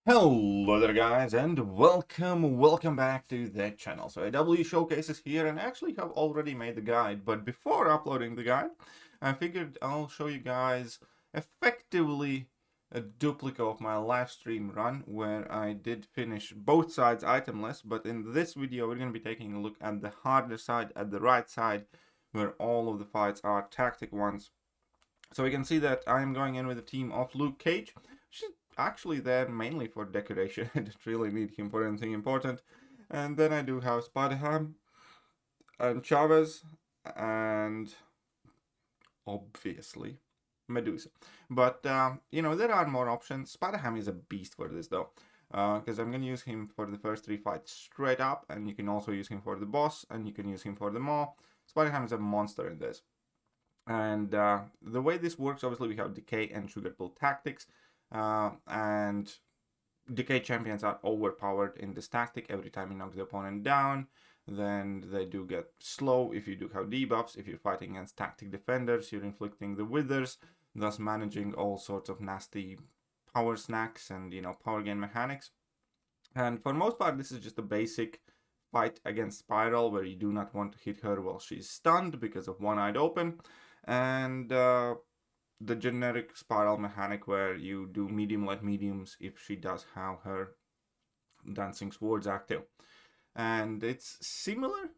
Hello there guys, and welcome back to the channel. So AW Showcases here, and I actually have already made the guide, but before uploading the guide I figured I'll show you guys effectively a duplicate of my live stream run where I did finish both sides itemless, but in this video we're going to be taking a look at the harder side, at the right side, where all of the fights are tactic ones. So we can see that I am going in with a team of Luke Cage, which is actually there mainly for decoration. I don't really need him for anything important. And then I do have Spider-Ham and Chavez and obviously Medusa. But, you know, there are more options. Spider-Ham is a beast for this though. Because I'm going to use him for the first 3 fights straight up, and you can also use him for the boss, and you can use him for the Maw. Spider-Ham is a monster in this. And the way this works, obviously we have Decay and Sugar Pill tactics, and Decay champions are overpowered in this tactic. Every time you knock the opponent down, then they do get slow if you do have debuffs. If you're fighting against tactic defenders, you're inflicting the withers, thus managing all sorts of nasty power snacks and, you know, power gain mechanics. And for the most part, this is just a basic fight against Spiral, where you do not want to hit her while she's stunned because of one-eyed open, and the generic Spiral mechanic where you do medium light mediums if she does have her dancing swords active. And it's similar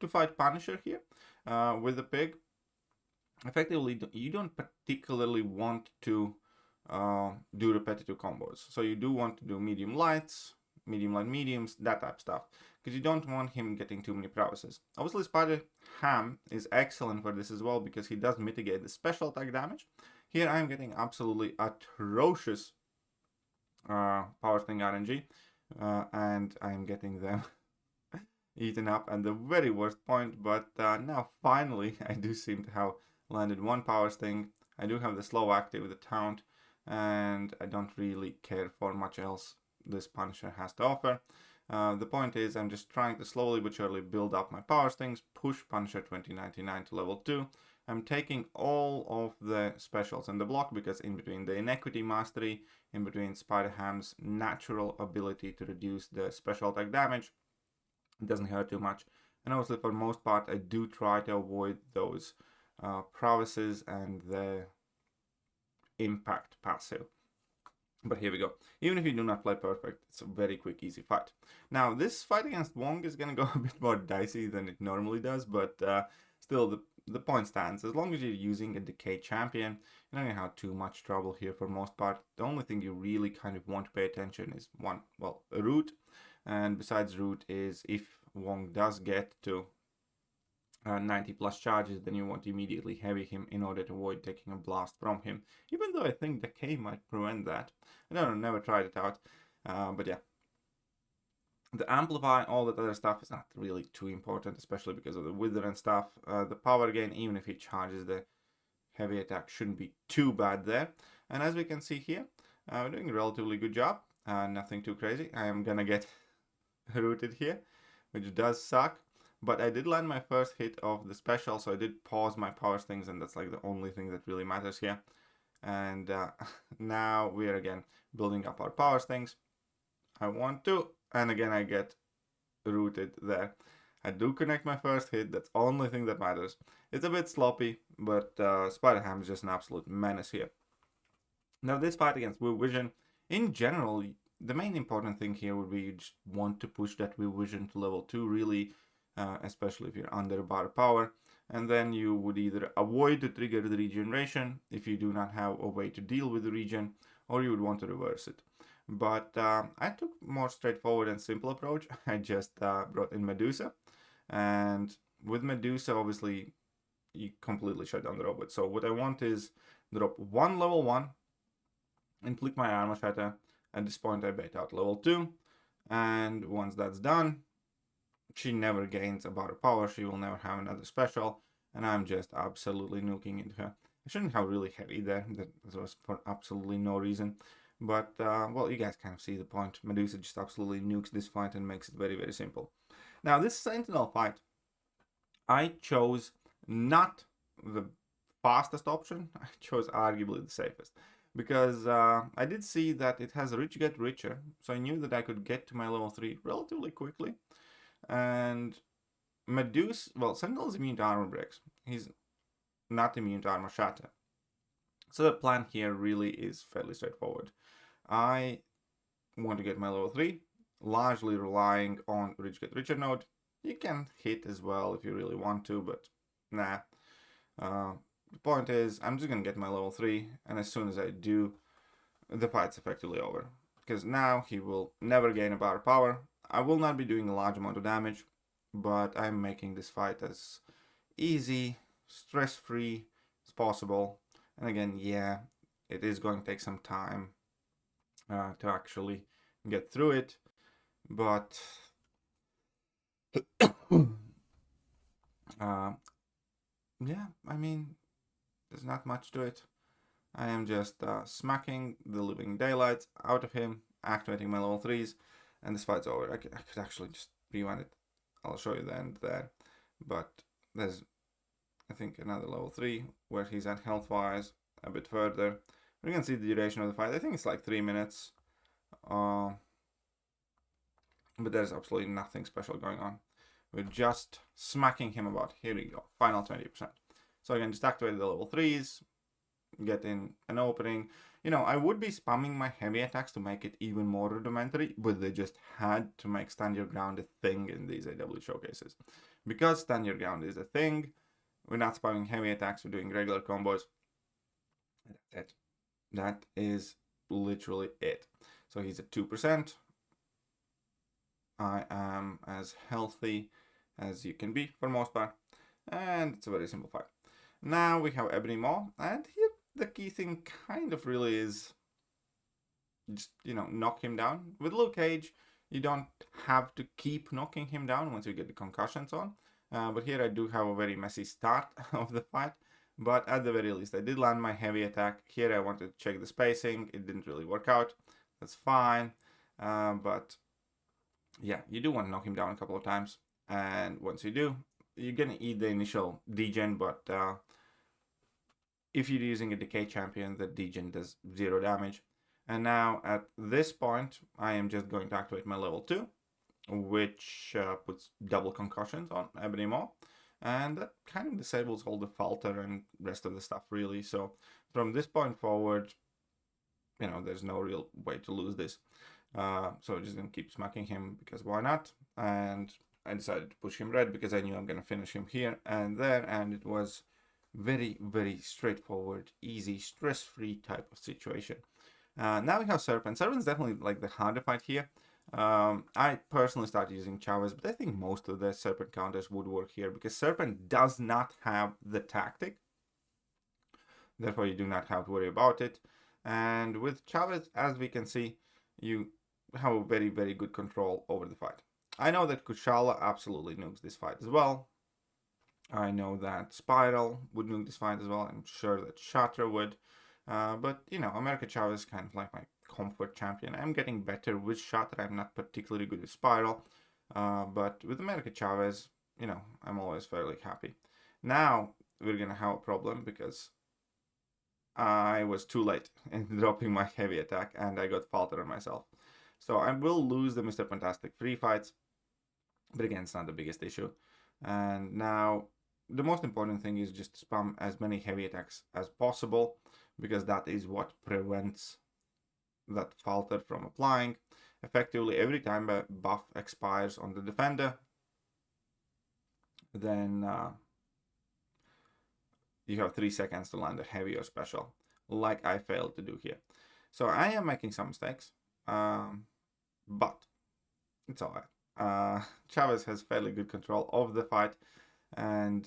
to fight Punisher here with the pig. Effectively, you don't particularly want to do repetitive combos, so you do want to do medium lights, medium light mediums, that type of stuff, because you don't want him getting too many prowesses. Obviously Spider-Ham is excellent for this as well, because he does mitigate the special attack damage. Here I am getting absolutely atrocious power sting RNG, and I am getting them eaten up at the very worst point. But now finally I do seem to have landed one power sting. I do have the slow active with the taunt, and I don't really care for much else this Punisher has to offer. The point is, I'm just trying to slowly but surely build up my power stings, push Punisher 2099 to level 2. I'm taking all of the specials in the block, because in between the Inequity Mastery, in between Spider-Ham's natural ability to reduce the special attack damage, it doesn't hurt too much. And obviously for the most part I do try to avoid those prowesses and the impact passive. But here we go. Even if you do not play perfect, it's a very quick, easy fight. Now, this fight against Wong is going to go a bit more dicey than it normally does, but still, the point stands. As long as you're using a Decay champion, you're not going to have too much trouble here for the most part. The only thing you really kind of want to pay attention is a root. And besides root is, if Wong does get to 90 plus charges, then you want to immediately heavy him in order to avoid taking a blast from him, even though I think Decay might prevent that. I don't know, never tried it out, but yeah. The amplify, all that other stuff is not really too important, especially because of the wither and stuff. The power gain, even if he charges the heavy attack, shouldn't be too bad there. And as we can see here, we're doing a relatively good job. Nothing too crazy. I am gonna get rooted here, which does suck. But I did land my first hit of the special, so I did pause my power stings, and that's like the only thing that really matters here. And now we are again building up our power stings. I want to, and again I get rooted there. I do connect my first hit, that's the only thing that matters. It's a bit sloppy, but Spider-Ham is just an absolute menace here. Now this fight against Viv Vision, in general, the main important thing here would be you just want to push that Viv Vision to level 2 really. Especially if you're under bar power, and then you would either avoid to trigger the regeneration if you do not have a way to deal with the regen, or you would want to reverse it. But I took a more straightforward and simple approach. I just brought in Medusa, and with Medusa obviously you completely shut down the robot. So what I want is drop one level 1, inflict my armor shatter. At this point I bait out level 2, and once that's done, she never gains a bar of power, she will never have another special, and I'm just absolutely nuking into her. I shouldn't have really heavy there, that was for absolutely no reason. But, well, you guys kind of see the point. Medusa just absolutely nukes this fight and makes it very, very simple. Now, this Sentinel fight, I chose not the fastest option, I chose arguably the safest. because I did see that it has rich get richer, so I knew that I could get to my level 3 relatively quickly. And Medusa, well, Sentinel is immune to armor breaks. He's not immune to armor shatter. So the plan here really is fairly straightforward. I want to get my level 3, largely relying on rich get richer node. You can hit as well if you really want to, but nah. The point is, I'm just going to get my level 3, and as soon as I do, the fight's effectively over. Because now he will never gain a bar of power. I will not be doing a large amount of damage, but I'm making this fight as easy, stress-free as possible. And again, yeah, it is going to take some time to actually get through it, but yeah, I mean, there's not much to it. I am just smacking the living daylights out of him, activating my level 3s, and this fight's over. I could actually just rewind it. I'll show you the end there. But there's, I think, another level 3 where he's at health-wise a bit further. You can see the duration of the fight. I think it's like 3 minutes. But there's absolutely nothing special going on. We're just smacking him about. Here we go. Final 20%. So I can just activate the level 3s, get in an opening. You know, I would be spamming my heavy attacks to make it even more rudimentary, but they just had to make stand your ground a thing in these AW showcases. Because stand your ground is a thing, we're not spamming heavy attacks, we're doing regular combos. That's it. That is literally it. So he's at 2%. I am as healthy as you can be for most part. And it's a very simple fight. Now we have Ebony Maw, and here the key thing kind of really is just, you know, knock him down. With Luke Cage, you don't have to keep knocking him down once you get the concussions on. But here I do have a very messy start of the fight. But at the very least, I did land my heavy attack. Here I wanted to check the spacing. It didn't really work out. That's fine. But yeah, you do want to knock him down a couple of times. And once you do, you're going to eat the initial degen, but if you're using a decay champion, the degen does 0 damage. And now at this point, I am just going to activate my level 2, which puts double concussions on Ebony Maw. And that kind of disables all the falter and rest of the stuff, really. So from this point forward, you know, there's no real way to lose this. So I'm just going to keep smacking him because why not? And I decided to push him red because I knew I'm going to finish him here and there. And it was very, very straightforward, easy, stress-free type of situation. Now we have Serpent. Serpent's definitely like the harder fight here. I personally started using Chavez, but I think most of the Serpent counters would work here because Serpent does not have the tactic. Therefore, you do not have to worry about it. And with Chavez, as we can see, you have a very, very good control over the fight. I know that Kushala absolutely nukes this fight as well. I know that Spiral would nuke this fight as well. I'm sure that Shatra would. But, you know, America Chavez is kind of like my comfort champion. I'm getting better with Shatra. I'm not particularly good with Spiral. But with America Chavez, you know, I'm always fairly happy. Now, we're going to have a problem because I was too late in dropping my heavy attack and I got faltered on myself. So I will lose the Mr. Fantastic free fights. But again, it's not the biggest issue. And now the most important thing is just spam as many heavy attacks as possible because that is what prevents that falter from applying. Effectively, every time a buff expires on the defender, then you have 3 seconds to land a heavy or special, like I failed to do here. So I am making some mistakes, but it's alright. Chavez has fairly good control of the fight, and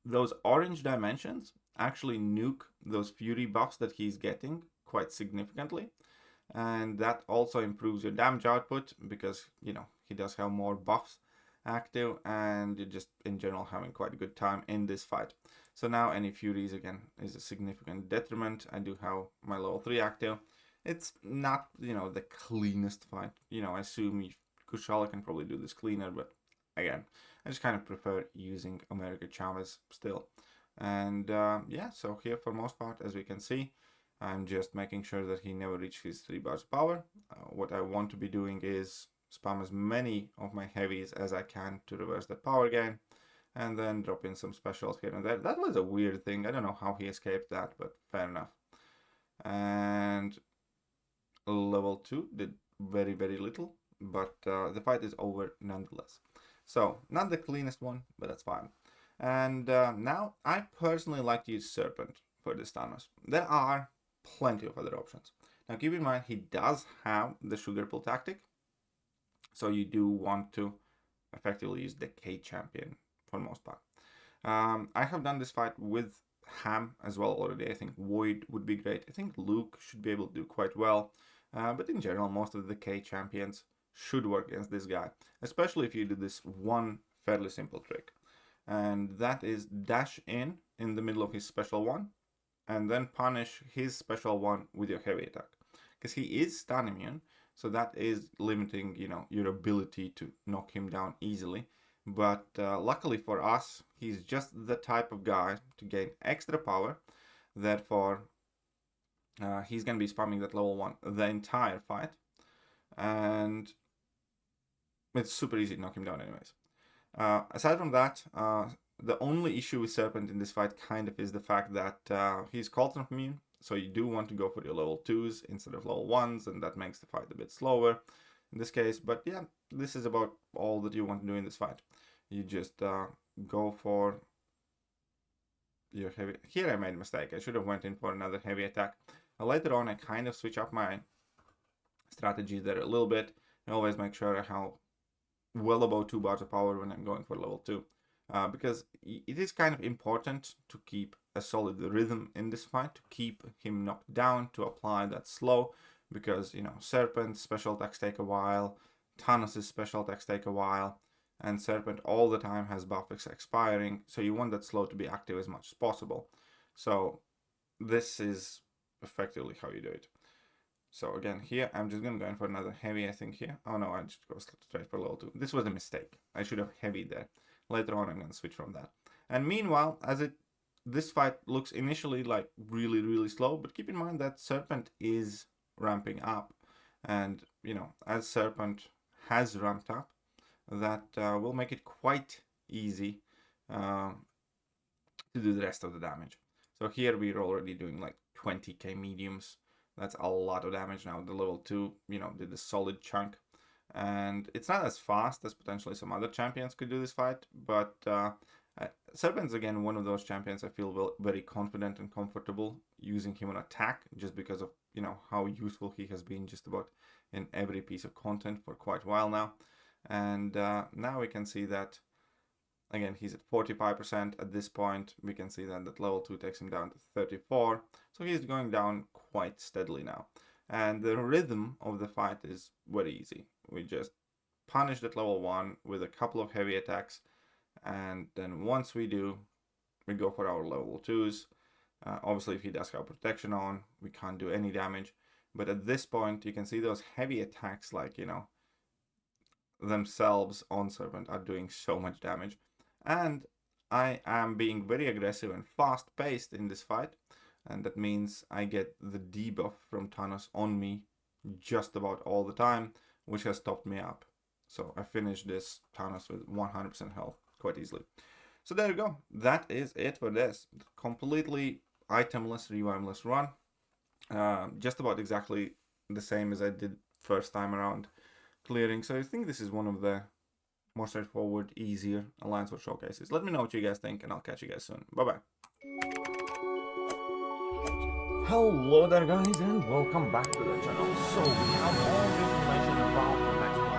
those orange dimensions actually nuke those fury buffs that he's getting quite significantly, and that also improves your damage output because, you know, he does have more buffs active and you're just in general having quite a good time in this fight. So now any furies again is a significant detriment. I do have my level 3 active. It's not, you know, the cleanest fight. You know, I assume Kushala can probably do this cleaner, but again, I just kind of prefer using America Chavez still. And yeah, so here for most part, as we can see, I'm just making sure that he never reaches his 3 bars of power. What I want to be doing is spam as many of my heavies as I can to reverse that power gain, and then drop in some specials here and there. That was a weird thing. I don't know how he escaped that, but fair enough. And level 2 did very, very little, but the fight is over nonetheless. So, not the cleanest one, but that's fine. And now, I personally like to use Serpent for this Thanos. There are plenty of other options. Now, keep in mind, he does have the Sugar Pill tactic, so you do want to effectively use the K champion for most part. I have done this fight with Ham as well already. I think Void would be great. I think Luke should be able to do quite well. But in general, most of the K champions should work against this guy, especially if you do this one fairly simple trick. And that is dash in the middle of his special one, and then punish his special one with your heavy attack. Because he is stun immune, so that is limiting, you know, your ability to knock him down easily. But luckily for us, he's just the type of guy to gain extra power. Therefore, he's going to be spamming that level 1 the entire fight. And it's super easy to knock him down anyways. Aside from that, the only issue with Serpent in this fight kind of is the fact that he's Cauldron immune, so you do want to go for your level 2s instead of level 1s, and that makes the fight a bit slower in this case. But yeah, this is about all that you want to do in this fight. You just go for your heavy... Here I made a mistake. I should have went in for another heavy attack. Later on, I kind of switch up my strategy there a little bit. I always make sure I have well above 2 bars of power when I'm going for level 2. Because it is kind of important to keep a solid rhythm in this fight, to keep him knocked down, to apply that slow, because, you know, Serpent's special attacks take a while, Thanos' special attacks take a while, and Serpent all the time has buffs expiring, so you want that slow to be active as much as possible. So this is effectively how you do it. So again, here, I'm just going to go in for another heavy, I think, here. Oh no, I just go straight for level 2. This was a mistake. I should have heavy there. Later on, I'm going to switch from that. And meanwhile, this fight looks initially like really, really slow, but keep in mind that Serpent is ramping up. And, you know, as Serpent has ramped up, that will make it quite easy to do the rest of the damage. So here we're already doing like 20k mediums. That's a lot of damage now. The level 2, you know, did a solid chunk. And it's not as fast as potentially some other champions could do this fight, but Serpent's again one of those champions I feel very confident and comfortable using him on attack, just because of, you know, how useful he has been just about in every piece of content for quite a while now. And now we can see that, again, he's at 45% at this point. We can see that level 2 takes him down to 34, so he's going down quite steadily now. And the rhythm of the fight is very easy. We just punish that level 1 with a couple of heavy attacks, and then once we do, we go for our level 2s. Obviously, if he does have protection on, we can't do any damage. But at this point, you can see those heavy attacks, like, you know, themselves on Serpent are doing so much damage. And I am being very aggressive and fast-paced in this fight. And that means I get the debuff from Thanos on me just about all the time, which has topped me up. So I finished this Thanos with 100% health quite easily. So there you go. That is it for this. Completely itemless, revivaless run. Just about exactly the same as I did first time around clearing. So I think this is one of the more straightforward, easier Alliance War showcases. Let me know what you guys think, and I'll catch you guys soon. Bye-bye. Hello there guys, and welcome back to the channel. So we have all the information about the next